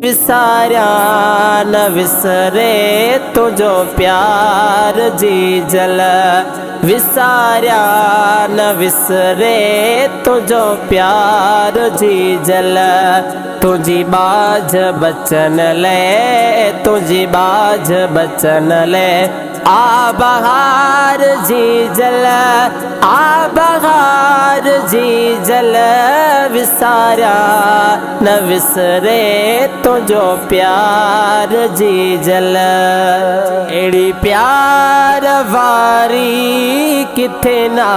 विसारिया न विसरे तुझो प्यार जी जल। विसारिया न विसरे तुझो प्यार जी जल। तुझी बाज बचन ले, तुझी बाज बचन ले आ बहार जी जल, आ बहार जी जल। विसारिया न विसरे तुझो प्यार जी जल। एड़ी प्यार वारी किथे ना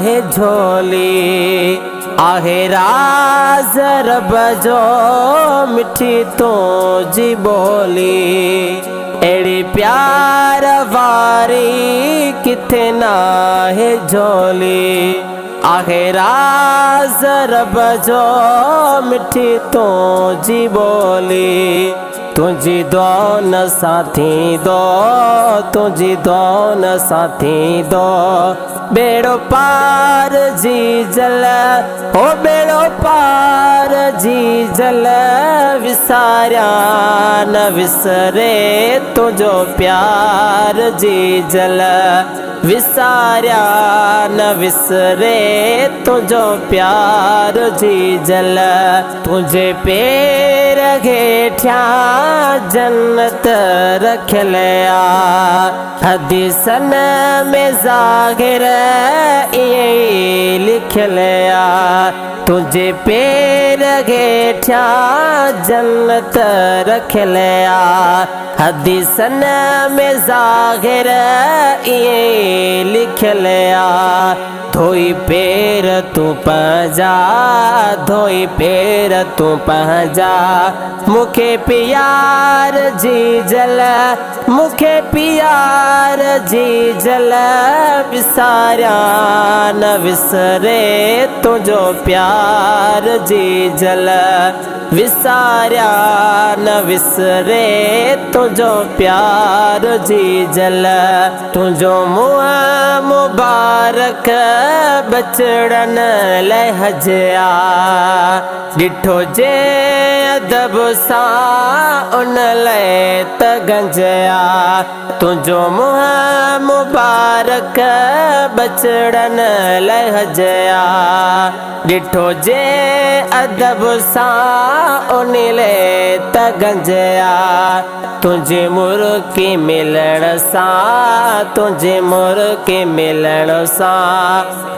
है झोली, आहे राज रब जो मिठी तो जी बोली। एड़ी प्यार वारी किथे ना है झोली, आहे राज रब जो मिठी तो जी बोली। तुझी दो न साथी दो, तुझी दो न साथी दो बेड़ो पार जी जल, हो बेड़ो पार जी जल। विसारिया न विसरे तुझो प्यार जी जल। विसारिया न विसरे तुझो प्यार जी जल। तुझे पैर हेठिया जन्नत रख लिया, हदीसन में ज़ाहिर ये लिख लिया। तुझे पैर हेठिया जन्नत रख लिया, हदीसन में ज़ाहिर ये लिख लिया। धोई पैर तू पजा, धोई पैर तू पजा मुखे प्यार जी जल, मुखे प्यार जी जल। विसारिया न विसरे तुझो प्यार जी जल। विसारिया न विसरे तुझो प्यार जी जल। तुझो मुँह मुबारक बचड़न लहजया, डिठो जे अदब सा उन ले तगंजया। तुझो मुँह मुबारक बचड़न लहजया, डिठो जे अदब सा उन ले तगंजया। तुझे मुर्की मिलण सा, तुझे मुर्की मिलण सा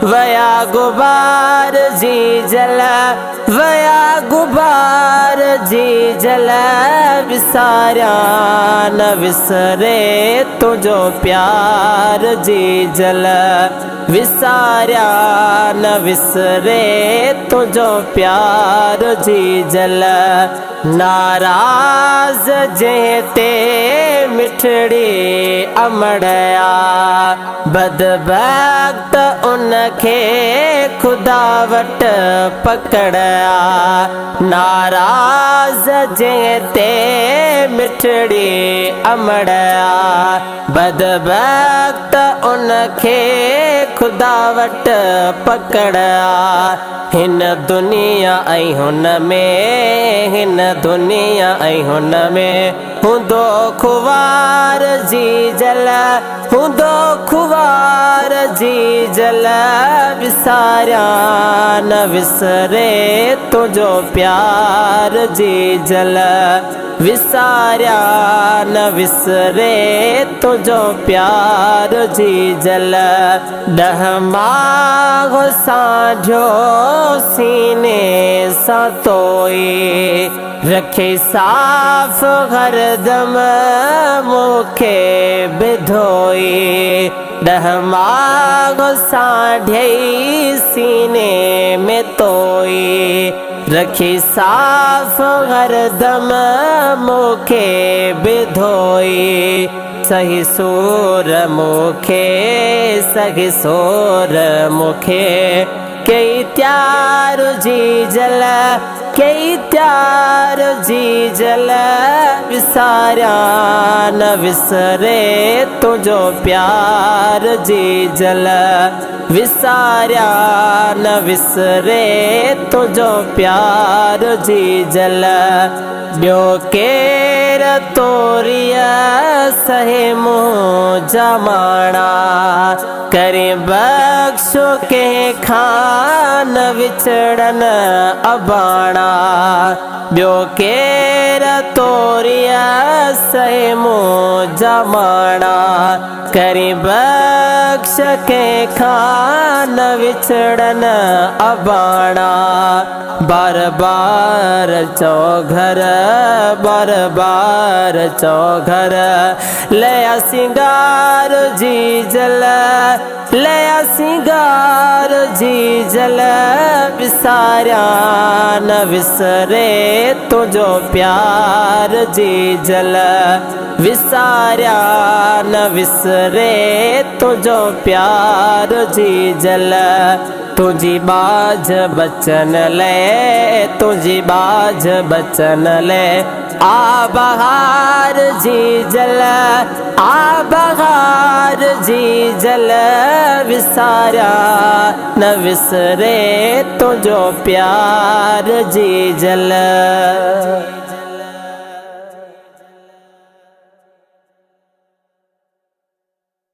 वया गुबार जी जल, वया गुबार जी जल। विसारिया न विसरे तुझो प्यार जी जल। विसारिया न विसरे तुझो प्यार जी जल। नाराज जेते मिठड़ी अमड़या, बदबख्त उनखे खुदा वट पकड़या। नाराज जेते मिठड़ी अमड़या, बदबख्त उनखे खुदा वट पकड़या। हिन दुनिया ऐं हुन में, हिन दुनिया ऐं हुन में हूंदो खुवार जी जल, हूंदो खुवार जी जल। विसारिया न विसरे तुझो प्यार जी जल। विसारिया न विसरे तुझो प्यार जी जल। डहमाग साझो सीने सा तोई, रखे साफ हरदम मुखे बिधोई। डहमाग साढ़े सीने में तोई, रखी साफ हरदम मुखे बिधोई। सही सूर मुखे, सही सूर मुखे कई त्यार जी जल कई त्यार जी जल विसारा न विसरे तुझो प्यार जी जल विसारा न विसरे तुझो प्यार जी जल ॿियो केर तोरिया सहे मुंहुं जमाना करे बख्शो के खान विछड़न अबाणा ॿियो केर तोरिया सहे मुंहुं जमाना करे बख्श के खान विछड़न अबाणा बार बार चौघर बार बार चौघर लया सिंगार जी जल लया सिंगार जी जल विसारा न विसरे तुझो प्यार जी जल विसारा न विसरे तुझो प्यार जी जल तुझी बाज बचन ले तुझी बाज बचन ले आ बहार जी जल आ बहार जी जल विसारा न विसरे तुझो प्यार जी जल।